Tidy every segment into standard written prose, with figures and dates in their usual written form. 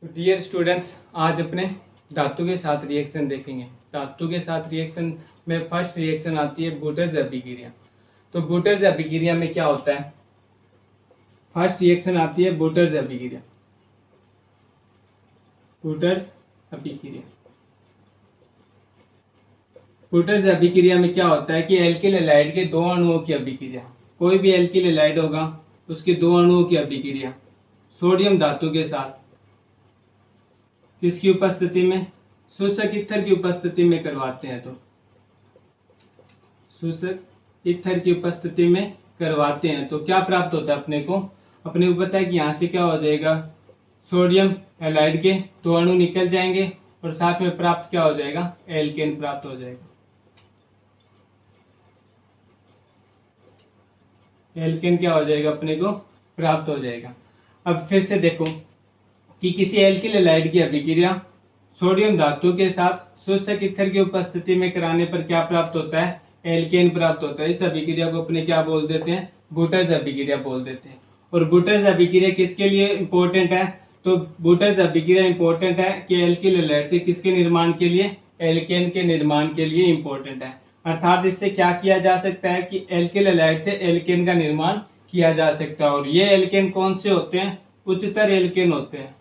तो dear students, आज अपने धातु के साथ रिएक्शन देखेंगे। धातु के साथ रिएक्शन में फर्स्ट रिएक्शन आती है बूटर्स अभिक्रिया। तो बूटर्स अभिक्रिया में क्या होता है? फर्स्ट रिएक्शन आती है बूटर्स अभिक्रिया। बूटर्स अभिक्रिया बूटर्स अभिक्रिया में क्या होता है कि एल्किल हैलाइड के दो अणुओं की अभिक्रिया। कोई भी एल्किल हैलाइड होगा उसके दो अणुओं की अभिक्रिया सोडियम धातु के साथ किसकी उपस्थिति में? शोषक ईथर की उपस्थिति में करवाते हैं। तो शोषक ईथर की उपस्थिति में करवाते हैं तो क्या प्राप्त होता है अपने को पता है कि यहाँ से क्या हो जाएगा, सोडियम हैलाइड के दो अणु निकल जाएंगे और साथ में प्राप्त क्या हो जाएगा, एल्केन प्राप्त हो जाएगा। एल्केन क्या हो जाएगा, अपने को प्राप्त हो जाएगा। अब फिर से देखो कि किसी एल्किल हैलाइड की अभिक्रिया सोडियम धातु के साथ शोषक ईथर की उपस्थिति में कराने पर क्या प्राप्त होता है, एल्केन प्राप्त होता है। इस अभिक्रिया को अपने क्या बोल देते हैं, बूटर्स अभिक्रिया बोल देते हैं। और बूटर्स अभिक्रिया किसके लिए इंपॉर्टेंट है? तो बूटर्स अभिक्रिया इंपॉर्टेंट है कि एल्किल हैलाइड से किसके निर्माण के लिए, एल्केन के निर्माण के लिए इंपॉर्टेंट है। अर्थात इससे क्या किया जा सकता है कि एल्किल हैलाइड से एल्केन का निर्माण किया जा सकता है। और ये एल्केन कौन से होते हैं? उच्चतर एल्केन होते हैं।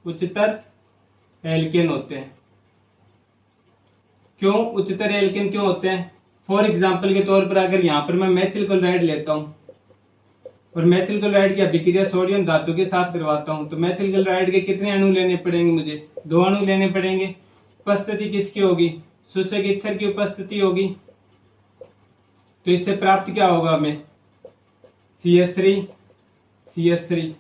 उच्चतर एल्केन होते हैं। क्यों उच्चतर एल्केन क्यों होते हैं? फॉर एग्जांपल के तौर पर अगर यहाँ पर मैं मेथिल क्लोराइड लेता हूँ और मेथिल क्लोराइड की अभिक्रिया सोडियम धातु के साथ करवाता हूँ तो मेथिल क्लोराइड के कितने अणु लेने पड़ेंगे मुझे? दो अणु लेने पड़ेंगे। उपस्थिति किसकी होगी? शोषक ईथर की उपस्थिति होगी। तो इससे प्राप्त क्या होगा हमें? CH3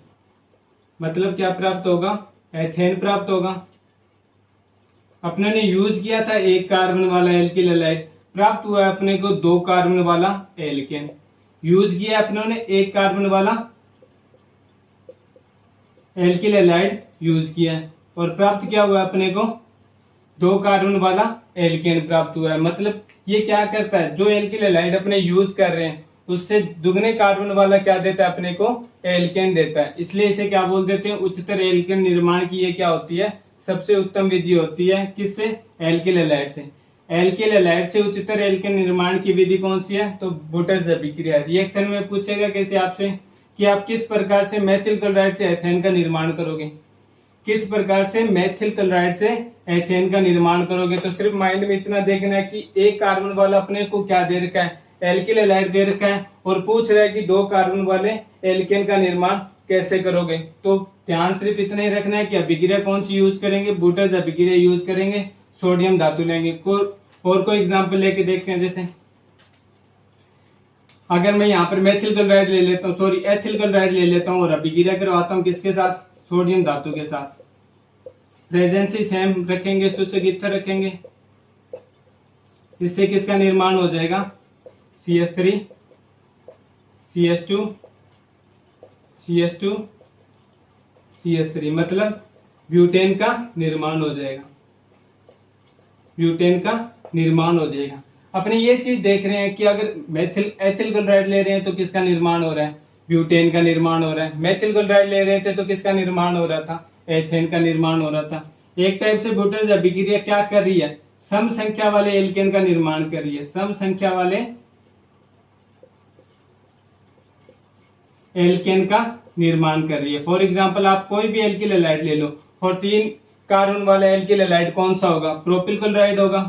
मतलब क्या प्राप्त होगा? एथेन प्राप्त होगा। अपने ने यूज किया था एक कार्बन वाला एल्किल हैलाइड, प्राप्त हुआ है अपने को दो कार्बन वाला एल्केन। यूज किया अपनों ने एक कार्बन वाला एल्किल हैलाइड यूज किया है और प्राप्त क्या हुआ अपने को? दो कार्बन वाला एल्केन प्राप्त हुआ है। मतलब ये क्या करता है, जो एल्किल हैलाइड अपने यूज कर रहे हैं उससे दुगने कार्बन वाला क्या देता है अपने को? एल्केन देता है। इसलिए इसे क्या बोल देते हैं? उच्चतर एल्केन निर्माण की ये क्या होती है, सबसे उत्तम विधि होती है। किससे? एल्किल हैलाइड से। एल्किल हैलाइड से उच्चतर एल्केन निर्माण की विधि कौन सी है? तो बूटर्स अभिक्रिया। रिएक्शन में पूछेगा कैसे आपसे कि आप किस प्रकार से मेथिल क्लोराइड से एथेन का निर्माण करोगे, किस प्रकार से मेथिल क्लोराइड से एथेन का निर्माण करोगे। तो सिर्फ माइंड में इतना देखना है कि एक कार्बन वाला अपने को क्या दे रखा है, एल्किल हैलाइड दे रखा है और पूछ रहा है कि दो कार्बन वाले एल्केन का निर्माण कैसे करोगे। तो ध्यान सिर्फ इतना ही रखना है कि अभिक्रिया कौन सी यूज करेंगे, बूटर्स अभिक्रिया यूज करेंगे, सोडियम धातु लेंगे। और कोई एग्जांपल लेके देखते हैं। जैसे अगर मैं यहाँ पर मेथिल क्लोराइड ले लेता हूँ, सॉरी एथिल क्लोराइड ले लेता हूँ और अभिक्रिया करवाता हूँ किसके साथ? सोडियम धातु के साथ। प्रेजेंसी सेम रखेंगे, शोषक ईथर रखेंगे। इससे किसका निर्माण हो जाएगा? CH3 CH2 CH2 CH3 मतलब ब्यूटेन का निर्माण हो जाएगा। ब्यूटेन का निर्माण हो जाएगा। अपने ये चीज देख रहे हैं कि अगर एथिल क्लोराइड ले रहे हैं तो किसका निर्माण हो रहा है? ब्यूटेन का निर्माण हो रहा है। मेथिल क्लोराइड ले रहे थे तो किसका निर्माण हो रहा था? एथेन का निर्माण हो रहा था। एक टाइप से बूटर्स अभिक्रिया क्या कर रही है? सम संख्या वाले एल्केन का निर्माण कर रही है। सम संख्या वाले एल्केन का निर्माण कर रही है। फॉर एग्जांपल आप कोई भी एल्किल हैलाइड ले लो और तीन कार्बन वाला एल्किल हैलाइड कौन सा होगा? प्रोपिल क्लोराइड होगा।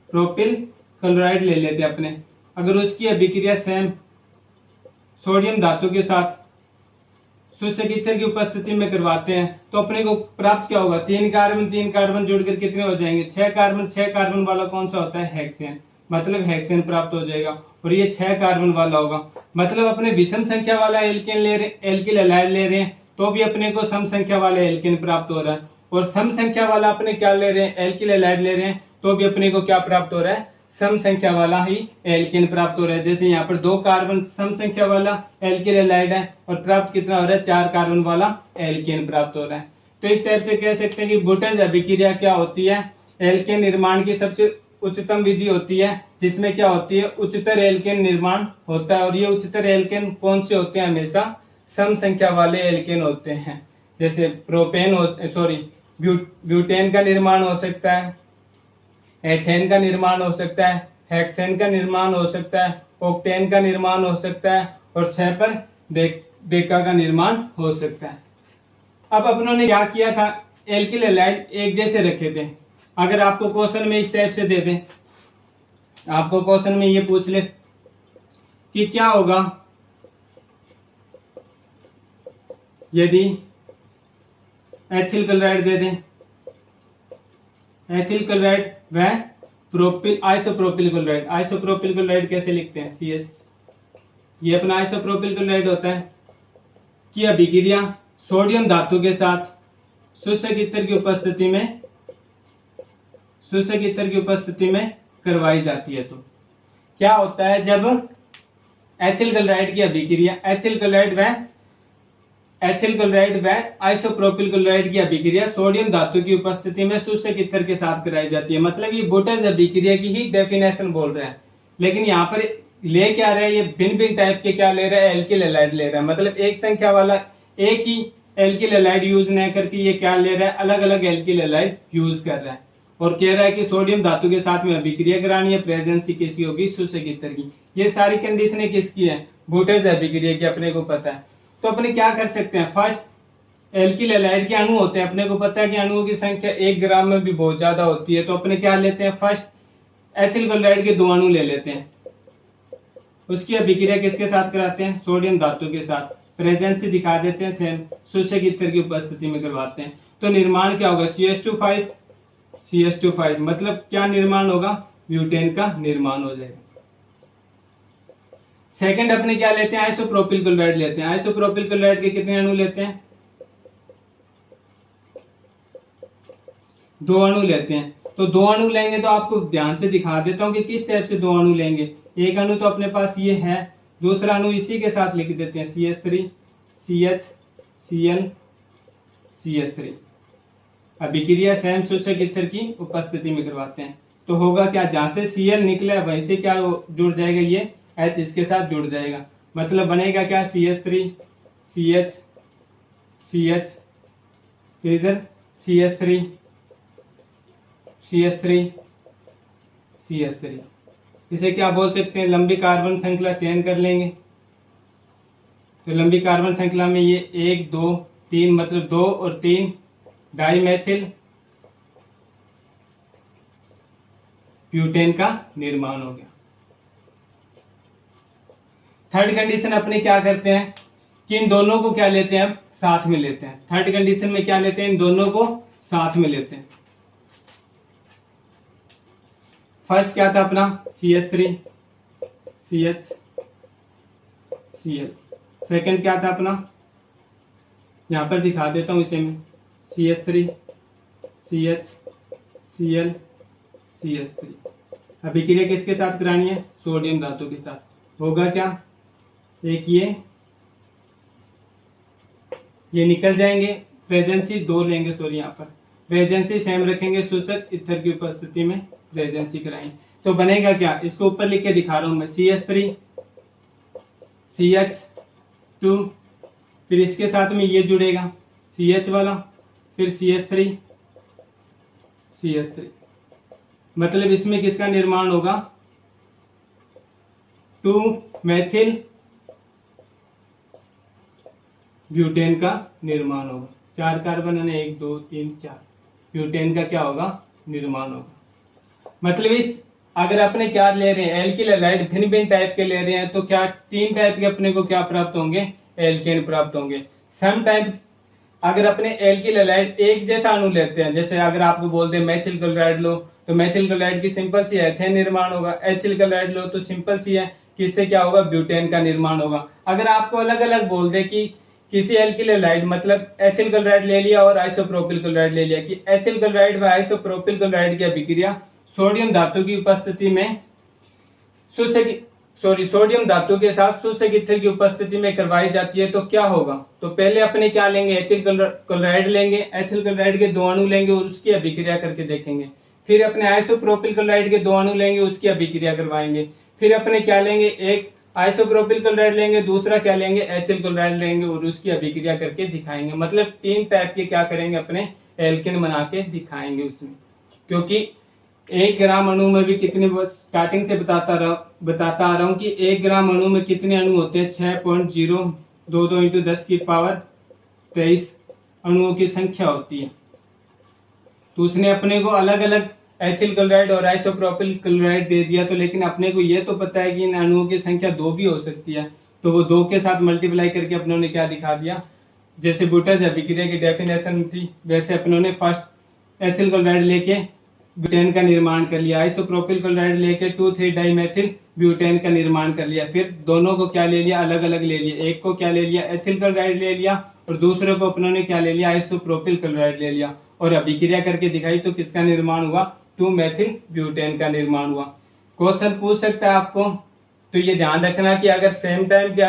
प्रोपिल क्लोराइड ले लेते अपने। अगर उसकी अभिक्रिया सेम सोडियम धातु के साथ शोषक ईथर की उपस्थिति में करवाते हैं तो अपने को प्राप्त क्या होगा? तीन कार्बन जुड़कर कितने हो जाएंगे? 6 कार्बन वाला कौन सा होता है? हेक्सेन। मतलब हेक्सेन प्राप्त हो जाएगा और ये 6 कार्बन वाला होगा। मतलब अपने विषम संख्या वाला एल्केन ले रहे, एल्किल हैलाइड ले रहे हैं तो भी अपने को सम संख्या वाला एल्केन प्राप्त हो रहा है। और सम संख्या वाला अपने क्या ले रहे हैं? एल्किल हैलाइड ले रहे हैं तो भी अपने को क्या प्राप्त हो रहा है? सम संख्या वाला ही एल्केन प्राप्त हो रहा है। जैसे यहाँ पर 2 कार्बन सम संख्या वाला एल्किल हैलाइड है और प्राप्त कितना हो रहा है? 4 कार्बन वाला एल्केन प्राप्त हो रहा है। तो इस टाइप से कह सकते हैं कि बूटर्स अभिक्रिया क्या होती है? एल्केन निर्माण की सबसे उच्चतम विधि होती है जिसमें क्या होती है? उच्चतर एल्केन निर्माण होता है। और ये उच्चतर एल्केन कौन से होते हैं? हमेशा सम संख्या वाले एल्केन होते हैं। जैसे ब्यूटेन का निर्माण हो सकता है, एथेन का निर्माण हो सकता है, हेक्सेन का निर्माण हो सकता है, ऑक्टेन का निर्माण हो सकता है, और 6 पर डेका का निर्माण हो सकता है। अब अपनों ने क्या किया था, एल्किल हैलाइड एक जैसे रखे थे। अगर आपको क्वेश्चन में इस टाइप से दे दें, आपको क्वेश्चन में ये पूछ ले कि क्या होगा यदि एथिल क्लोराइड दे दें, एथिल क्लोराइड व आइसोप्रोपिल क्लोराइड। आइसोप्रोपिल क्लोराइड कैसे लिखते हैं, CH, ये अपना आइसोप्रोपिल क्लोराइड होता है कि अभिक्रिया सोडियम धातु के साथ शुष्क ईथर की उपस्थिति में करवाई जाती है। तो क्या होता है, जब एथिल क्लोराइड की अभिक्रिया एथिल क्लोराइड व आइसोप्रोपिल क्लोराइड की अभिक्रिया सोडियम धातु की उपस्थिति में शुष्क ईथर के साथ कराई जाती है। मतलब ये बुटेज अभिक्रिया की ही डेफिनेशन बोल रहे हैं, लेकिन यहाँ पर ले क्या रहा है, ये भिन्न भिन्न टाइप के क्या ले रहा है, एल्किल हैलाइड ले रहा है। मतलब एक संख्या वाला एक ही एल्किल हैलाइड यूज नहीं करके ये क्या ले रहा है, अलग अलग एल्किल हैलाइड यूज कर रहा है, और कह रहा है कि सोडियम धातु के साथ में अभिक्रिया करानी है, प्रेजेंसी किसी होगी शुष्क ईथर की। ये सारी कंडीशनें किसकी है, बुटेज अभिक्रिया की, अपने को पता है। तो अपने क्या कर सकते हैं, फर्स्ट एल्किल हैलाइड के अणु होते हैं, अपने को पता है कि अणुओं की संख्या 1 ग्राम में भी बहुत ज्यादा होती है। तो अपने क्या लेते हैं, फर्स्ट एथिल क्लोराइड के 2 अणु ले लेते हैं, उसकी अभिक्रिया किसके साथ कराते हैं, सोडियम धातु के साथ, प्रेजेंसी दिखा देते हैं सेम, शुष्क ईथर की उपस्थिति में करवाते हैं। तो निर्माण क्या होगा, CH2 मतलब क्या निर्माण होगा, ब्यूटेन का निर्माण हो जाएगा। सेकंड अपने क्या लेते हैं, आइसोप्रोपिल क्लोराइड लेते हैं। आइसोप्रोपिल क्लोराइड के कितने अणु लेते हैं, 2 अणु लेते हैं। तो 2 अणु लेंगे तो आपको ध्यान से दिखा देता हूं कि किस टाइप से 2 अणु लेंगे। एक अणु तो अपने पास ये है, दूसरा अणु इसी के साथ लिख देते हैं, CH3 CH Cl CH3। अभिक्रिया सेम शुष्क ईथर की उपस्थिति में करवाते हैं। तो होगा क्या, जहां से Cl निकला वहीं से क्या जुड़ जाएगा, ये H इसके साथ जुड़ जाएगा। मतलब बनेगा क्या, CH3 CH CH, फिर इधर CH3 CH3। इसे क्या बोल सकते हैं, लंबी कार्बन श्रृंखला चयन कर लेंगे। तो लंबी कार्बन श्रृंखला में ये 1 2 3 मतलब 2 और 3 डाइमेथिल ब्यूटेन का निर्माण हो गया। थर्ड कंडीशन अपने क्या करते हैं कि इन दोनों को क्या लेते हैं, अब साथ में लेते हैं। थर्ड कंडीशन में क्या लेते हैं, इन दोनों को साथ में लेते हैं। फर्स्ट क्या था अपना, CH3 CH Cl। सेकंड क्या था अपना, यहां पर दिखा देता हूं इसे मैं, CH3 CH Cl CH3। अभिक्रिया किसके साथ करानी है, सोडियम धातु के साथ। होगा क्या, एक ये निकल जाएंगे, प्रेजेंसी 2 लेंगे, सॉरी यहाँ पर प्रेजेंसी सेम रखेंगे, शुष्क ईथर की उपस्थिति में प्रेजेंसी कराएंगे। तो बनेगा क्या, इसको ऊपर लिख के दिखा रहा हूं मैं, CH3 CH2, फिर इसके साथ में ये जुड़ेगा CH वाला, फिर CH3 CH3। मतलब इसमें किसका निर्माण होगा, 2 मेथिल ब्यूटेन का निर्माण होगा। 4 कार्बन है, 1 2 3 4, ब्यूटेन का क्या होगा, निर्माण होगा। मतलब इस अगर अपने क्या ले रहे हैं, एल्किल हैलाइड भिन्न भिन्न टाइप के ले रहे हैं, तो क्या 3 टाइप के अपने को क्या प्राप्त होंगे, एल्केन प्राप्त होंगे। सम टाइम अगर अपने एल्किल हैलाइड एक जैसा अणु लेते हैं, जैसे अगर आपको बोल दे मेथिल क्लोराइड लो, तो मेथिल क्लोराइड की सिंपल सी एथेन निर्माण होगा। एथिल क्लोराइड लो तो सिंपल सी है, किससे क्या होगा, ब्यूटेन का निर्माण होगा। अगर आपको अलग अलग बोल दे कि किसी एल्किल हैलाइड मतलब एथिल क्लोराइड ले लिया और आइसोप्रोपिल क्लोराइड ले लिया, कि एथिल क्लोराइड व आइसोप्रोपिल क्लोराइड की अभिक्रिया सोडियम धातु की उपस्थिति में सोडियम धातु के साथ शुष्क ईथर की उपस्थिति में करवाई जाती है, तो क्या होगा। तो पहले अपने क्या लेंगे, एथिल क्लोराइड लेंगे, एथिल क्लोराइड के 2 अणु लेंगे और उसकी अभिक्रिया करके देखेंगे। फिर अपने आइसोप्रोपिल क्लोराइड के 2 अणु लेंगे, उसकी अभिक्रिया करवाएंगे। फिर अपने क्या लेंगे, एक आइसोप्रोपिल क्लोराइड लेंगे, दूसरा क्या लेंगे, एथिल क्लोराइड लेंगे और उसकी अभिक्रिया करके दिखाएंगे। मतलब 3 टाइप के क्या करेंगे, अपने एल्केन बना के दिखाएंगे उसमें। क्योंकि 1 ग्राम अणु में भी कितने, स्टार्टिंग से बताता आ रहा हूँ कि 1 ग्राम अणु में कितने अणु होते हैं, 6.022 इंटू 10 की पावर 23 अणुओं की संख्या होती है। तो उसने अपने को अलग अलग एथिल क्लोराइड और आइसोप्रोपिल क्लोराइड दे दिया, तो लेकिन अपने को ये तो पता है कि इन अणुओं की संख्या 2 भी हो सकती है, तो वो 2 के साथ मल्टीप्लाई करके अपनों ने क्या दिखा दिया, जैसे बुटस अभिक्रिया की डेफिनेशन थी वैसे अपनों ने फर्स्ट एथिल क्लोराइड लेके ब्यूटेन का निर्माण कर लिया, आइसोप्रोपिल क्लोराइड लेके 2,3 डाइमेथिल ब्यूटेन का निर्माण कर लिया। फिर दोनों को क्या ले लिया, अलग अलग ले लिया, एक को क्या ले लिया, एथिल क्लोराइड ले लिया और दूसरे को अपनों ने क्या ले लिया, आइसोप्रोपिल क्लोराइड ले लिया और अभिक्रिया करके दिखाई, तो किसका निर्माण हुआ, 2-मेथिल ब्यूटेन का निर्माण हुआ। क्वेश्चन पूछ सकता है आपको, तो ये ध्यान रखना कि अगर सेम टाइम क्या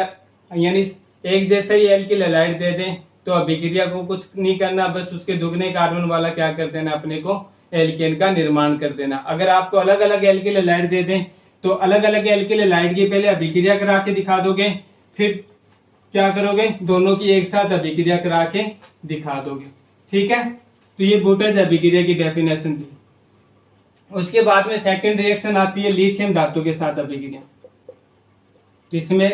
यानी एक जैसा ही एल्किल हैलाइड दे दें तो अभिक्रिया को कुछ नहीं करना, बस उसके दुगने कार्बन वाला क्या कर देना, अपने को एल्केन का निर्माण कर देना। अगर आपको अलग अलग एल्किल हैलाइड दे दें तो अलग अलग एल्किल हैलाइड की पहले अभिक्रिया करा के दिखा दोगे, फिर क्या करोगे, दोनों की एक साथ अभिक्रिया करा के दिखा दोगे। ठीक है, तो ये बुटस अभिक्रिया की डेफिनेशन थी। उसके बाद में सेकंड रिएक्शन आती है लिथियम धातु के साथ अभिक्रिया। तो इसमें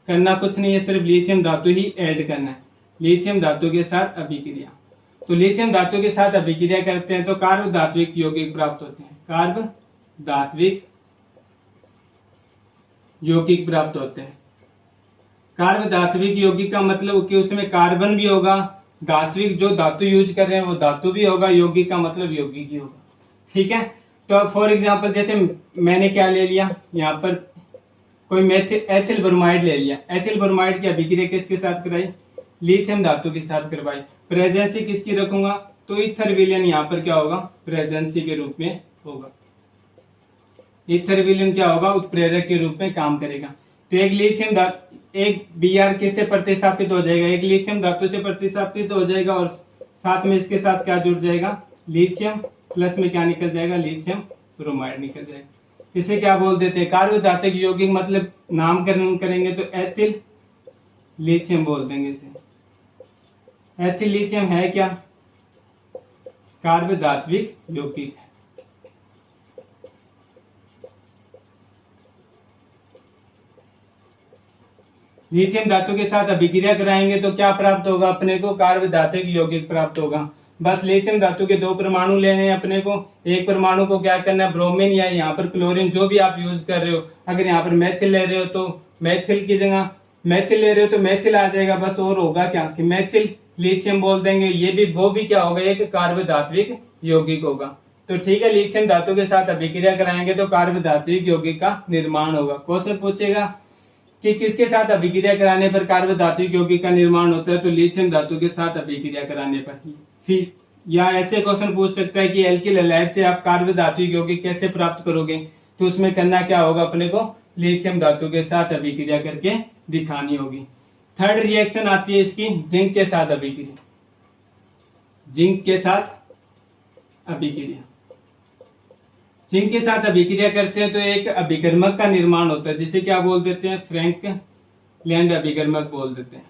करना कुछ नहीं है, सिर्फ लिथियम धातु ही ऐड करना है, लिथियम धातु के साथ अभिक्रिया। तो लिथियम धातु के साथ अभिक्रिया करते हैं तो कार्ब धात्विक यौगिक प्राप्त होते हैं, कार्ब धात्विक यौगिक प्राप्त होते हैं। कार्ब धात्विक यौगिक का मतलब कि उसमें कार्बन भी होगा, धात्विक जो धातु यूज कर रहे हैं वो धातु भी होगा, यौगिक का मतलब यौगिक ही होगा। ठीक है, तो फॉर एग्जांपल जैसे मैंने क्या ले लिया, यहाँ पर कोई एथिल ब्रोमाइड ले लिया, एथिल ब्रोमाइड की अभिक्रिया किसके साथ कराई, लिथियम धातु के साथ करवाई। प्रेजेंसी किसकी रखूंगा, तो ईथर विलयन यहाँ पर क्या होगा, प्रेजेंसी के रूप में होगा। ईथर विलयन क्या होगा, उत्प्रेरक के रूप में काम करेगा। तो एक लिथियम धातु, एक Br किससे प्रतिस्थापित हो जाएगा, एक लिथियम धातु से प्रतिस्थापित हो जाएगा और साथ में इसके साथ क्या जुड़ जाएगा, लिथियम प्लस में क्या निकल जाएगा, लिथियम ब्रोमाइड निकल जाएगा। इसे क्या बोल देते हैं, कार्ब धात्विक यौगिक, मतलब नामकरण करेंगे तो एथिल लिथियम बोल देंगे इसे। एथिल लिथियम है क्या, कार्ब धात्विक यौगिक है। लिथियम धातु के साथ अभिक्रिया कराएंगे तो क्या प्राप्त होगा, अपने को कार्ब धात्विक यौगिक प्राप्त होगा। बस लिथियम धातु के 2 परमाणु लेने हैं अपने को, एक परमाणु को क्या करना है, ब्रोमीन या यहाँ पर क्लोरीन जो भी आप यूज कर रहे हो, अगर यहाँ पर मैथिल ले रहे हो तो मैथिल की जगह मैथिल ले रहे हो तो मैथिल आ जाएगा बस, और होगा क्या कि मैथिल लिथियम बोल देंगे, ये भी वो भी क्या होगा, एक कार्ब धात्विक यौगिक होगा। तो ठीक है, लिथियम धातु के साथ अभिक्रिया कराएंगे तो कार्ब धात्विक यौगिक का निर्माण होगा। क्वेश्चन पूछेगा कि किसके साथ अभिक्रिया कराने पर कार्ब धात्विक यौगिक का निर्माण होता है, तो लिथियम धातु के साथ अभिक्रिया कराने पर। फिर या ऐसे क्वेश्चन पूछ सकता है कि एल्किल हैलाइड से आप कार्ब धात्विक यौगिक कैसे प्राप्त करोगे, तो उसमें करना क्या होगा, अपने को लिथियम धातु के साथ अभिक्रिया करके दिखानी होगी। थर्ड रिएक्शन आती है इसकी जिंक के साथ अभिक्रिया, जिंक के साथ अभिक्रिया। जिंक के साथ अभिक्रिया करते हैं तो एक अभिकर्मक का निर्माण होता है, जिसे क्या बोल देते हैं, फ्रैंकलैंड अभिकर्मक बोल देते हैं।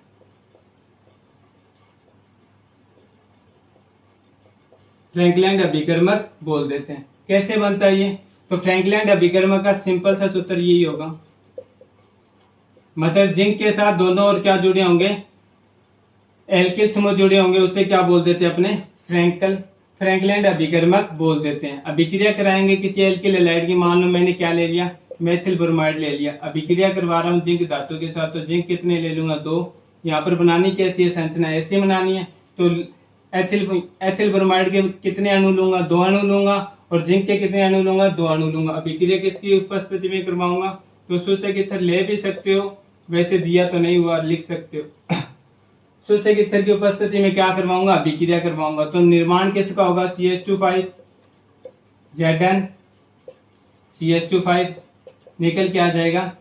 फ्रैंकलैंड अभिकर्मक बोल देते हैं। कैसे बनता है ये, तो फ्रैंकलैंड अभिकर्मक का सिंपल सा सूत्र यही होगा, मतलब जिंक के साथ दोनों और क्या जुड़े होंगे, एल्किल समूह जुड़े होंगे, उसे क्या बोल देते हैं, अपने फ्रैंकलैंड अभिकर्मक बोल देते हैं। अभिक्रिया कराएंगे किसी एल्किल हैलाइड की, मान लो मैंने क्या ले लिया, मेथिल ब्रोमाइड ले लिया, अभिक्रिया करवा रहा हूँ जिंक धातु के साथ, तो जिंक कितने ले लूंगा, 2। यहाँ पर बनानी कैसी है, संरचना ऐसी बनानी है, तो एथिल ब्रोमाइड के कितने अणु लूंगा, 2 अणु लूंगा, और जिंक के कितने अणु लूंगा, 2 अणु लूंगा। अभिक्रिया किसकी उपस्थिति में करवाऊंगा, तो सूचक ईथर ले भी सकते हो, वैसे दिया तो नहीं हुआ, लिख सकते हो। सूचक ईथर की उपस्थिति में क्या करवाऊंगा, अभिक्रिया करवाऊंगा। तो निर्माण किसका होगा, CH2 Zn CH2 निकल के आ जाएगा,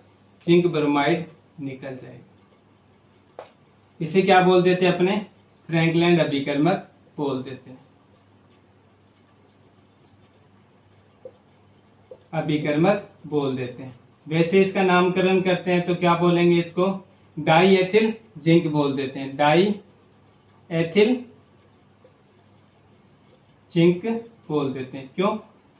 जिंक ब्रोमाइड निकल जाएगा। इसे क्या बोल देते हैं, अपने फ्रैंकलैंड अभिकर्मक बोल देते हैं, अभिकर्मक बोल देते हैं। वैसे इसका नामकरण करते हैं तो क्या बोलेंगे, इसको डाई एथिल जिंक बोल देते हैं, डाई एथिल जिंक बोल देते हैं। क्यों?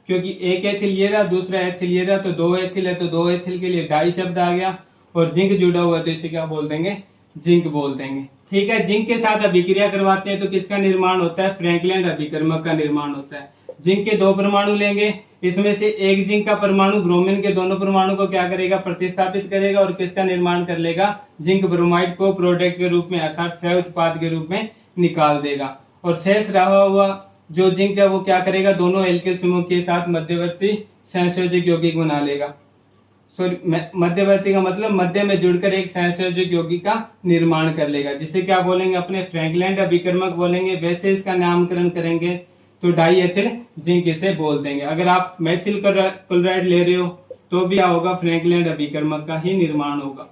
क्योंकि एक एथिल ये रहा, दूसरा एथिल ये रहा, तो दो एथिल है, तो दो एथिल के लिए डाई शब्द आ गया, और जिंक जुड़ा हुआ तो इसे क्या बोल देंगे, जिंक बोल देंगे। ठीक है, जिंक के साथ अभिक्रिया करवाते हैं तो किसका निर्माण होता है, फ्रैंकलैंड अभिकर्मक का निर्माण होता है। जिंक के दो परमाणु लेंगे, इसमें से एक जिंक का परमाणु ब्रोमीन के दोनों परमाणु को क्या करेगा, प्रतिस्थापित करेगा, और किसका निर्माण कर लेगा, जिंक ब्रोमाइड को प्रोडक्ट के रूप में अर्थात सह उत्पाद के रूप में निकाल देगा। और शेष रहा हुआ जो जिंक है वो क्या करेगा, दोनों एल्किल समूह के साथ मध्यवर्ती संयोजक यौगिक बना लेगा। सॉरी, मध्यवर्ती का मतलब मध्य में जुड़कर एक संयोजक यौगिक का निर्माण कर लेगा, जिसे क्या बोलेंगे, अपने फ्रैंकलैंड अभिकर्मक बोलेंगे। वैसे इसका नामकरण करेंगे तो डाई एथिल जिंक इसे बोल देंगे। अगर आप मेथिल क्लोराइड ले रहे हो तो भी क्या होगा, फ्रैंकलैंड अभिकर्मक का ही निर्माण होगा।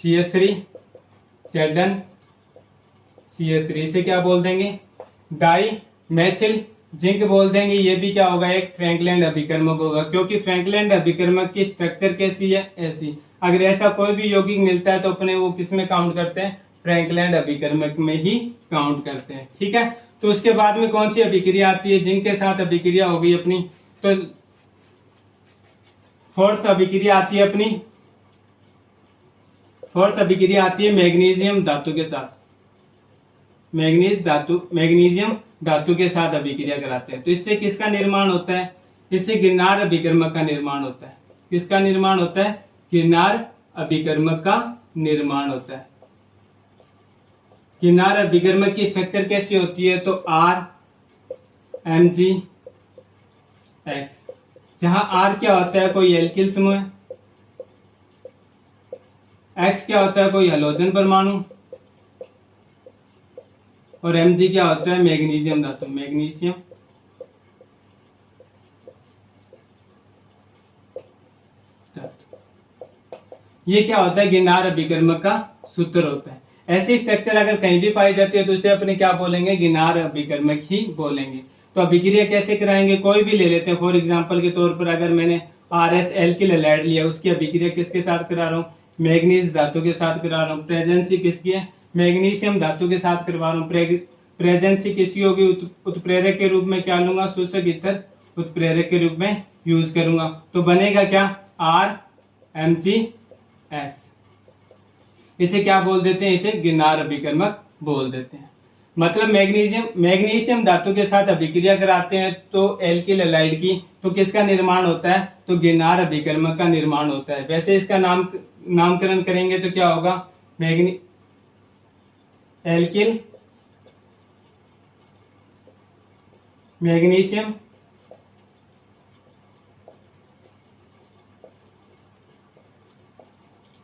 CH3 Zn CH3 इसे क्या बोल देंगे, डाई मेथिल जिंक बोल देंगे। ये भी क्या होगा, एक फ्रैंकलैंड अभिकर्मक होगा, क्योंकि फ्रैंकलैंड अभिकर्मक की स्ट्रक्चर कैसी है, ऐसी। अगर ऐसा कोई भी यौगिक मिलता है तो अपने वो किस में काउंट करते हैं, फ्रैंकलैंड अभिकर्मक में ही काउंट करते हैं। ठीक है, तो उसके बाद में कौन सी अभिक्रिया आती है, जिंक के साथ अभिक्रिया होगी अपनी, तो फोर्थ अभिक्रिया आती है अपनी, फोर्थ अभिक्रिया आती है मैग्नीशियम धातु के साथ। मैग्नीशियम धातु के साथ अभिक्रिया कराते हैं तो इससे किसका निर्माण होता है, इससे गिरनार अभिकर्मक का निर्माण होता है। किसका निर्माण होता है, गिरनार अभिकर्मक का निर्माण होता है। गिरनार अभिकर्मक की स्ट्रक्चर कैसी होती है, तो RMgX, जहां R क्या होता है, कोई एल्किल समूह है, X क्या होता है, कोई हैलोजन परमाणु, और Mg क्या होता है, मैग्नीशियम धातु, मैग्नीशियम धातु। ये क्या होता है, गिरनार अभिकर्मक का सूत्र होता है। ऐसी स्ट्रक्चर अगर कहीं भी पाई जाती है तो उसे अपने क्या बोलेंगे, गिरनार अभिकर्मक ही बोलेंगे। तो अभिक्रिया कैसे कराएंगे, कोई भी ले लेते हैं। फॉर एग्जांपल के तौर पर अगर मैंने RS एल्किल हैलाइड लिया, उसकी अभिक्रिया किसके साथ करा रहा हूँ, मैग्नीज धातु के साथ करा रहा हूँ। प्रेजेंसी किसकी है, मैग्नीशियम धातु के साथ करवा रहा हूँ। प्रेजेंसी किसकी होगी, उत्प्रेरक के रूप में क्या लूंगा, शोषक ईथर उत्प्रेरक के रूप में यूज करूंगा। तो बनेगा क्या, RMgX। इसे क्या बोल देते हैं, इसे गिरनार अभिकर्मक बोल देते हैं। मतलब मैग्नीशियम धातु के साथ अभिक्रिया कराते हैं तो एल्किल हैलाइड की, तो किसका निर्माण होता है, तो गिरनार अभिकर्मक का निर्माण होता है। वैसे इसका नामकरण करेंगे तो क्या होगा, एल्किल मैग्नीशियम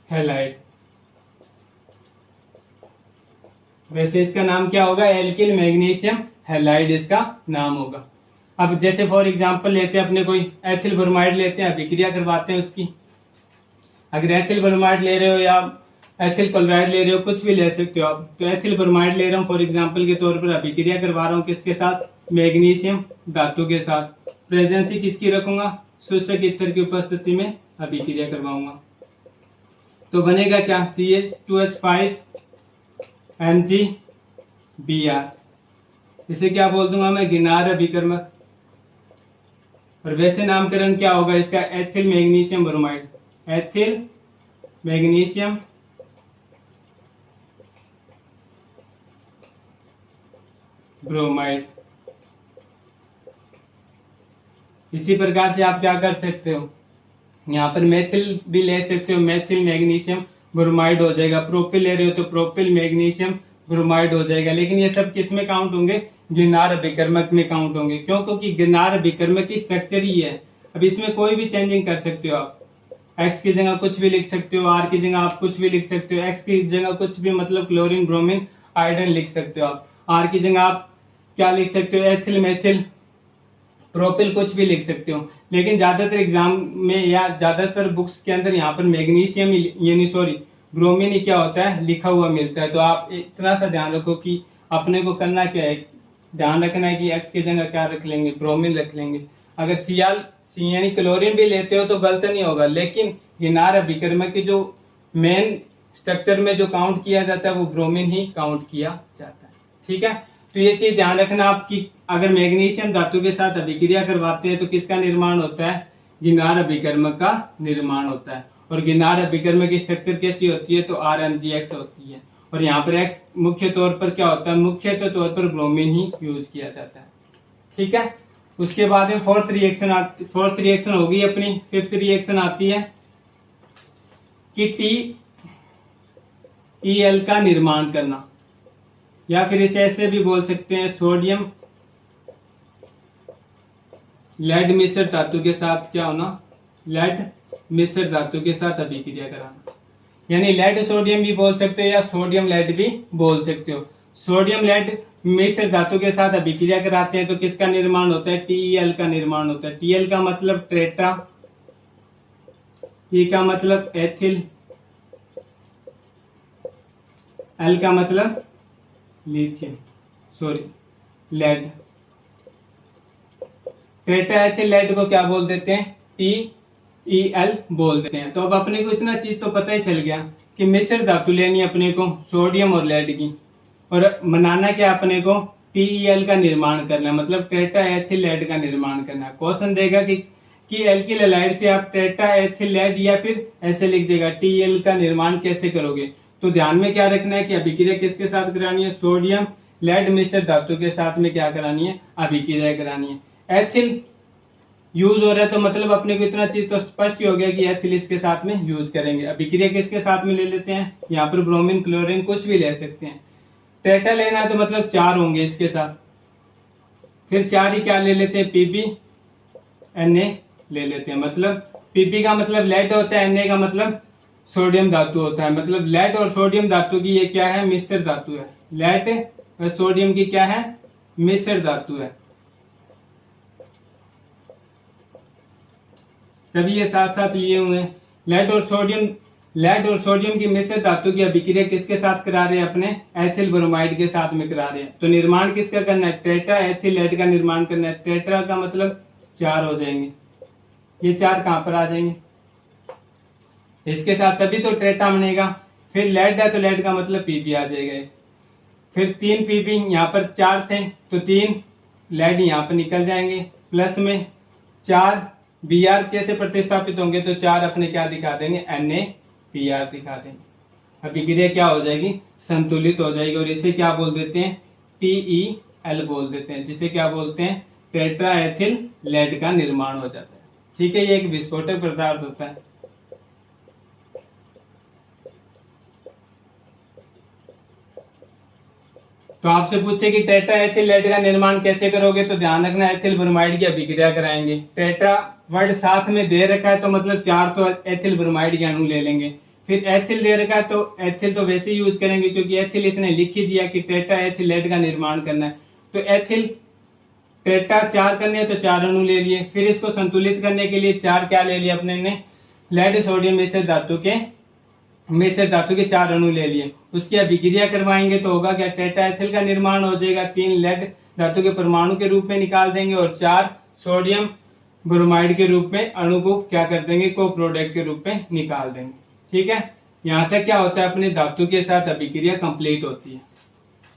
हैलाइड। वैसे इसका नाम क्या होगा, एल्किल मैग्नीशियम हैलाइड इसका नाम होगा। अब जैसे फॉर एग्जांपल लेते हैं अपने, कोई एथिल ब्रोमाइड लेते हैं, अभिक्रिया करवाते हैं उसकी। अगर एथिल ब्रोमाइड ले रहे हो या एथिल क्लोराइड ले रहे हो, कुछ भी ले सकते हो आप। तो एथिल ब्रोमाइड ले रहा हूँ फॉर एग्जांपल के तौर पर, अभिक्रिया करवा रहा हूँ किसके साथ, मैग्नीशियम धातु के साथ। प्रेजेंसी किसकी रखूंगा, शोषक ईथर की उपस्थिति में अभिक्रिया करवाऊंगा। तो बनेगा क्या, CH2H5 MgBr। इसे क्या बोल दूंगा मैं, गिरनार अभिकर्मक। और वैसे नामकरण क्या होगा इसका, ethyl magnesium bromide, ethyl magnesium bromide. इसी प्रकार से आप क्या कर सकते हो, यहाँ पर मेथिल भी ले सकते हो, मेथिल मैग्नीशियम ब्रोमाइड हो जाएगा। प्रोपिल ले रहे हो तो प्रोपिल मैग्नीशियम ब्रोमाइड हो जाएगा। लेकिन ये सब किस में काउंट होंगे, गिरनार अभिकर्मक में काउंट होंगे। क्यों, क्योंकि गिरनार अभिकर्मक की स्ट्रक्चर ही है। अब इसमें कोई भी चेंजिंग कर सकते हो आप, X की जगह कुछ भी लिख सकते हो, R की जगह आप कुछ भी लिख सकते हो, X की जगह कुछ भी मतलब क्लोरीन ब्रोमीन आयोडीन लिख सकते हो आप। R की जगह आप क्या लिख सकते हो, एथिल मेथिल प्रोपिल कुछ भी लिख सकते हो। लेकिन ज्यादातर एग्जाम में या ज्यादातर बुक्स के अंदर यहाँ पर मैग्नीशियम यानी सॉरी ब्रोमीन ही क्या होता है, लिखा हुआ मिलता है। तो आप इतना सा ध्यान रखो कि अपने को करना क्या है, ध्यान रखना है कि X की जगह क्या रख लेंगे, ब्रोमीन रख लेंगे। अगर सी यानी क्लोरीन भी लेते हो तो गलत नहीं होगा, लेकिन गिनार अभिकर्मक की जो मेन स्ट्रक्चर में जो काउंट किया जाता है वो ब्रोमीन ही काउंट किया जाता है। ठीक है, तो ये चीज ध्यान रखना आपकी, अगर मैग्नीशियम धातु के साथ अभिक्रिया करवाते हैं तो किसका निर्माण होता है, गिनार अभिकर्मक का निर्माण होता है। और गिनार अभिकर्मक की स्ट्रक्चर कैसी होती है, तो RMgX होती है। और यहाँ पर X मुख्य तौर पर क्या होता है, मुख्य तौर पर ब्रोमीन ही यूज किया जाता है। ठीक है, उसके बाद में फोर्थ रिएक्शन होगी अपनी। फिफ्थ रिएक्शन आती है कि TeL का निर्माण करना, या फिर इसे ऐसे भी बोल सकते हैं सोडियम लेड मिश्र धातु के साथ क्या होना, लेड मिश्र धातु के साथ अभिक्रिया कराना। यानी लेड सोडियम भी बोल सकते हो या सोडियम लेड भी बोल सकते हो। सोडियम लेड मिश्र धातु के साथ अभिक्रिया कराते हैं तो किसका निर्माण होता है, TeL का निर्माण होता है। TeL का मतलब टेट्रा, E का मतलब एथिल, L का मतलब lithium, lead. Tetra ethyl lead को क्या बोल देते हैं, TeL बोल देते हैं। तो अब अपने को इतना चीज तो पता ही चल गया कि मिश्र धातु लेनी अपने को सोडियम और लेड की, और बनाना क्या अपने को, TeL का निर्माण करना, मतलब टेट्रा एथिल लेड का निर्माण करना। क्वेश्चन देगा कि एल्किल हैलाइड से आप टेट्रा एथिल लेड, या फिर ऐसे लिख देगा TeL का निर्माण कैसे करोगे। तो ध्यान में क्या रखना है कि अभिक्रिया किसके साथ करानी है, सोडियम लेड मिश्र धातु के साथ में क्या करानी है, अभिक्रिया करानी है। एथिल यूज हो रहा है तो मतलब अपने को इतना चीज तो स्पष्ट ही हो गया कि एथिल इसके साथ में यूज करेंगे। अभिक्रिया किसके साथ में ले लेते हैं, यहाँ पर ब्रोमीन क्लोरीन कुछ भी ले सकते हैं। टेट्रा लेना है तो मतलब 4 होंगे इसके साथ, फिर 4 ही क्या ले लेते हैं, PbNa ले लेते हैं। मतलब Pb का मतलब लेड होता है, Na का मतलब सोडियम धातु होता है। मतलब लेड और सोडियम धातु की ये क्या है, मिश्र धातु है। लेड और सोडियम की क्या है, मिश्र धातु है। तभी ये साथ साथ लिए हुए हैं। लेड और सोडियम की मिश्र धातु की अभिक्रिया किसके साथ करा रहे हैं, अपने एथिल ब्रोमाइड के साथ में करा रहे हैं। तो निर्माण किसका करना है, टेट्रा एथिल लेड का निर्माण करना है। टेट्रा का मतलब 4 हो जाएंगे, ये 4 कहां पर आ जाएंगे, इसके साथ, तभी तो टेट्रा बनेगा। फिर लेड है तो लेड का मतलब Pb आ जाएगा। फिर 3 Pb, यहाँ पर 4 थे तो 3 लेड यहाँ पर निकल जाएंगे, प्लस में 4 Br कैसे प्रतिस्थापित होंगे, तो 4 अपने क्या दिखा देंगे, NaBr दिखा देंगे। अभिक्रिया क्या हो जाएगी, संतुलित हो जाएगी। और इसे क्या बोल देते हैं, TeL बोल देते हैं, जिसे क्या बोलते हैं, टेट्रा एथिल लेड का निर्माण हो जाता है। ठीक है, ये एक विस्फोटक पदार्थ होता है। तो आपसे पूछे कि टेट्रा एथिल लेड का निर्माण कैसे करोगे, तो ध्यान रखना एथिल ब्रोमाइड की अभिक्रिया कराएंगे। टेट्रा वर्ड साथ में दे रखा है तो मतलब 4 तो एथिल ब्रोमाइड के अणु ले लेंगे। फिर एथिल दे रखा है तो एथिल तो वैसे यूज करेंगे क्योंकि एथिल इसने लिख ही दिया कि टेट्रा एथिल लेड का निर्माण करना है। तो एथिल टेट्रा 4 करने हैं तो 4 अणु ले लिए। फिर इसको संतुलित करने के लिए 4 क्या ले लिए अपने ने, लेड सोडियम मिश्र धातु के 4 अणु ले लिए। उसकी अभिक्रिया करवाएंगे तो होगा क्या, टेट्रा एथिल का निर्माण हो जाएगा। 3 लेड धातु के परमाणु के रूप में निकाल देंगे और 4 सोडियम ब्रोमाइड के रूप में अणु को क्या कर देंगे, को प्रोडक्ट के रूप में निकाल देंगे। ठीक है, यहाँ तक क्या होता है, अपने धातु के साथ अभिक्रिया कंप्लीट होती है।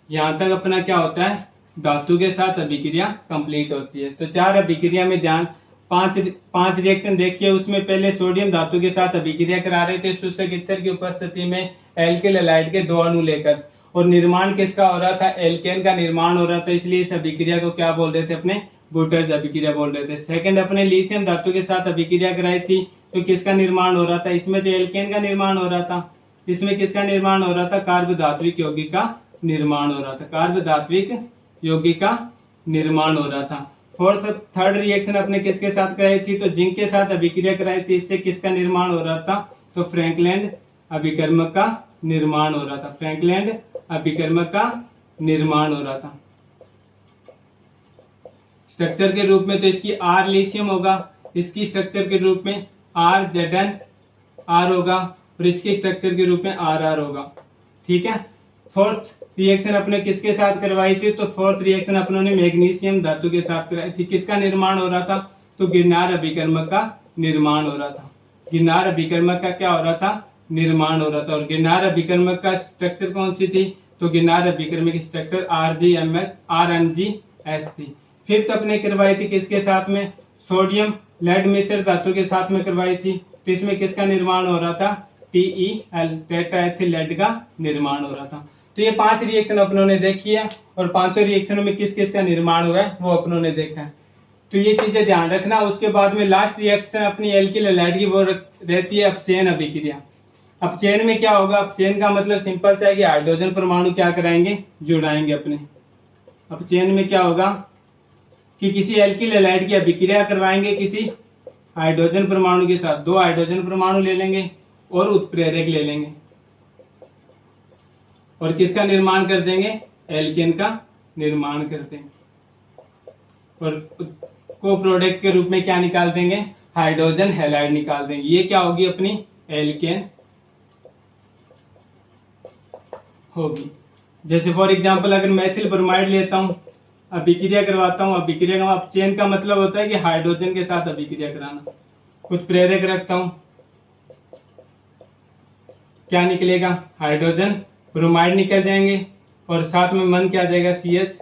यहाँ तक अपना क्या होता है, धातु के साथ अभिक्रिया कंप्लीट होती है। तो 4 अभिक्रिया में ध्यान, 5 रिएक्शन देखिए। उसमें पहले सोडियम धातु के साथ अभिक्रिया करा रहे थे शुष्क ईथर की उपस्थिति में एल्किल हैलाइड के 2 अणु लेकर, और निर्माण किसका हो रहा था, एल्केन का निर्माण हो रहा था। इसलिए इस अभिक्रिया को क्या बोल रहे थे, अपने गुटर्स अभिक्रिया बोल रहे थे। सेकंड, अपने लिथियम धातु के साथ अभिक्रिया कराई थी तो किसका निर्माण हो रहा था, इसमें तो एल्केन का निर्माण हो रहा था। इसमें किसका निर्माण हो रहा था, कार्बधात्विक यौगिक का निर्माण हो रहा था। कार्बधात्विक यौगिक का निर्माण हो रहा था। थर्ड रिएक्शन अपने किसके साथ कराई थी, तो जिंक के साथ अभिक्रिया कराई थी। इससे किसका निर्माण हो रहा था, तो फ्रैंकलैंड अभिकर्मक का निर्माण हो रहा था। फ्रैंकलैंड अभिकर्मक का निर्माण हो रहा था। स्ट्रक्चर के रूप में तो इसकी R लिथियम होगा, इसकी स्ट्रक्चर के रूप में RZnR होगा, और इसकी स्ट्रक्चर के रूप में RR होगा। ठीक है, फोर्थ रिएक्शन अपने किसके साथ करवाई थी, तो फोर्थ रिएक्शन अपनों ने मैग्नीशियम धातु के साथ कराई थी। किसका निर्माण हो रहा था, तो गिरनार अभिकर्मक का निर्माण हो रहा था। गिरनार अभिकर्मक का क्या हो रहा था? निर्माण हो रहा था। और गिरनार अभिकर्मक का स्ट्रक्चर कौन सी थी? तो गिरनार अभिकर्मक की स्ट्रक्चर RMgX थी। फिफ्थ अपने करवाई थी किसके साथ में? सोडियम लेड मिश्र धातु के साथ में करवाई थी। तो इसमें किसका निर्माण हो रहा था? TeL टेट्राएथिल लेड का निर्माण हो रहा था। तो ये 5 रिएक्शन अपनों ने देखी है और पांचों रिएक्शनों में किस किस का निर्माण हुआ है वो अपनों ने देखा है। तो ये चीजें ध्यान रखना। उसके बाद में लास्ट रिएक्शन अपनी एल्किल हैलाइड की वो रहती है अपचयन अभिक्रिया। अपचयन में क्या होगा? अपचयन का मतलब सिंपल सा है कि हाइड्रोजन परमाणु क्या कराएंगे? जुड़ाएंगे अपने। अपचयन में क्या होगा कि किसी एल्किल हैलाइड की अभिक्रिया करवाएंगे किसी हाइड्रोजन परमाणु के साथ। 2 हाइड्रोजन परमाणु ले लेंगे और उत्प्रेरक ले लेंगे और किसका निर्माण कर देंगे? एल्केन का निर्माण कर देंगे और को प्रोडक्ट के रूप में क्या निकाल देंगे? हाइड्रोजन हैलाइड निकाल देंगे। ये क्या होगी? अपनी एल्केन होगी। जैसे फॉर एग्जांपल अगर मैथिल ब्रोमाइड लेता हूं, अभिक्रिया करवाता हूं, अभिक्रिया का अपचयन का मतलब होता है कि हाइड्रोजन के साथ अभिक्रिया कराना। उत्प्रेरक रखता हूं, क्या निकलेगा? हाइड्रोजन ब्रोमाइड निकल जाएंगे और साथ में मन क्या आ जाएगा? CH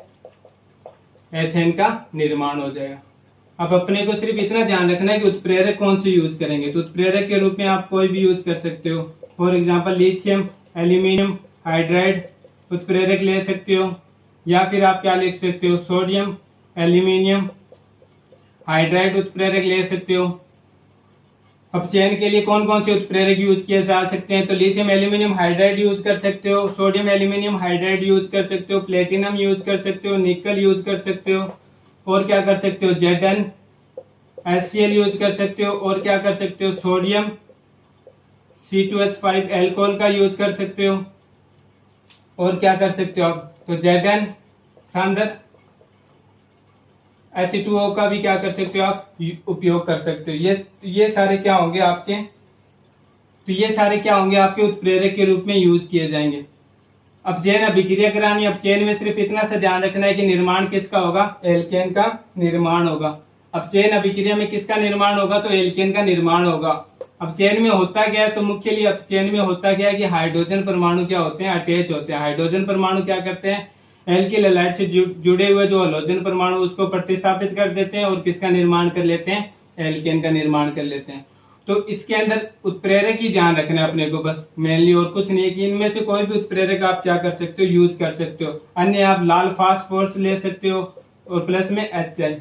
एथेन का निर्माण हो जाएगा। अब अपने को सिर्फ इतना ध्यान रखना है कि उत्प्रेरक कौन से यूज करेंगे। तो उत्प्रेरक के रूप में आप कोई भी यूज कर सकते हो। For example lithium aluminium hydride उत्प्रेरक ले सकते हो, या फिर आप क्या लिख सकते हो? सोडियम एल्यूमिनियम हाइड्राइड उत्प्रेरक ले सकते हो। अपचयन के लिए कौन कौन से उत्प्रेरक यूज किए जा सकते हैं? तो लिथियम एल्यूमिनियम हाइड्राइड यूज कर सकते हो, सोडियम एल्यूमिनियम हाइड्राइड यूज कर सकते हो, प्लेटिनम यूज कर सकते हो, निकल यूज कर सकते हो, और क्या कर सकते हो? ZnHCl यूज कर सकते हो, और क्या कर सकते हो? सोडियम C2H5 एल्कोहल का यूज कर सकते हो, और क्या कर सकते हो आप? तो Zn सांद्र H2O का भी क्या कर सकते हो आप? उपयोग कर सकते हो। ये सारे क्या होंगे आपके? तो ये सारे क्या होंगे आपके? उत्प्रेरक के रूप में यूज किए जाएंगे। अपचयन अभिक्रिया करानी। अपचयन में सिर्फ इतना सा ध्यान रखना है कि निर्माण किसका होगा? एल्केन का निर्माण होगा। अपचयन अभिक्रिया में किसका निर्माण होगा? तो एल्केन का निर्माण होगा। अपचयन में होता क्या है? तो मुख्यतः अपचयन में होता क्या है कि हाइड्रोजन परमाणु क्या होते हैं? अटैच होते हैं। हाइड्रोजन परमाणु क्या करते हैं? एल्किल हैलाइड से जुड़े हुए जो हैलोजन परमाणु उसको प्रतिस्थापित कर देते हैं और किसका निर्माण कर लेते हैं? एल्केन का निर्माण कर लेते हैं। तो इसके अंदर उत्प्रेरक ही ध्यान रखना है अपने को बस मेनली, और कुछ नहीं है कि इनमें से कोई भी उत्प्रेरक आप क्या कर सकते हो? यूज कर सकते हो। अन्य आप लाल फास्फोरस ले सकते हो और प्लस में HCl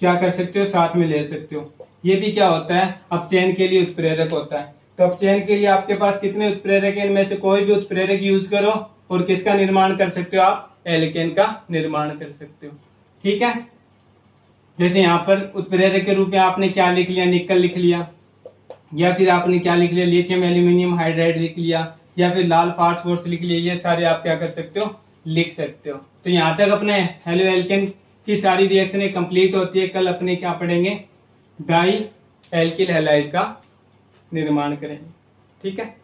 क्या कर सकते हो? साथ में ले सकते हो। ये भी क्या होता है? अपचयन के लिए उत्प्रेरक होता है। तो अपचयन के लिए आपके पास कितने उत्प्रेरक है? इनमें से कोई भी उत्प्रेरक यूज करो और किसका निर्माण कर सकते हो आप? एल्केन का निर्माण कर सकते हो। ठीक है। जैसे यहाँ पर उत्प्रेरक के रूप में आपने क्या लिख लिया? निकल लिख लिया, या फिर आपने क्या लिख लिया? लिथियम एल्यूमिनियम हाइड्राइड लिख लिया, या फिर लाल फास्फोरस लिख लिया। ये सारे आप क्या कर सकते हो? लिख सकते हो। तो यहाँ तक अपने हेलो एल्केन की सारी रिएक्शनें कंप्लीट होती है। कल अपने क्या पढ़ेंगे? डाई एल्किल हैलाइड का निर्माण करेंगे। ठीक है।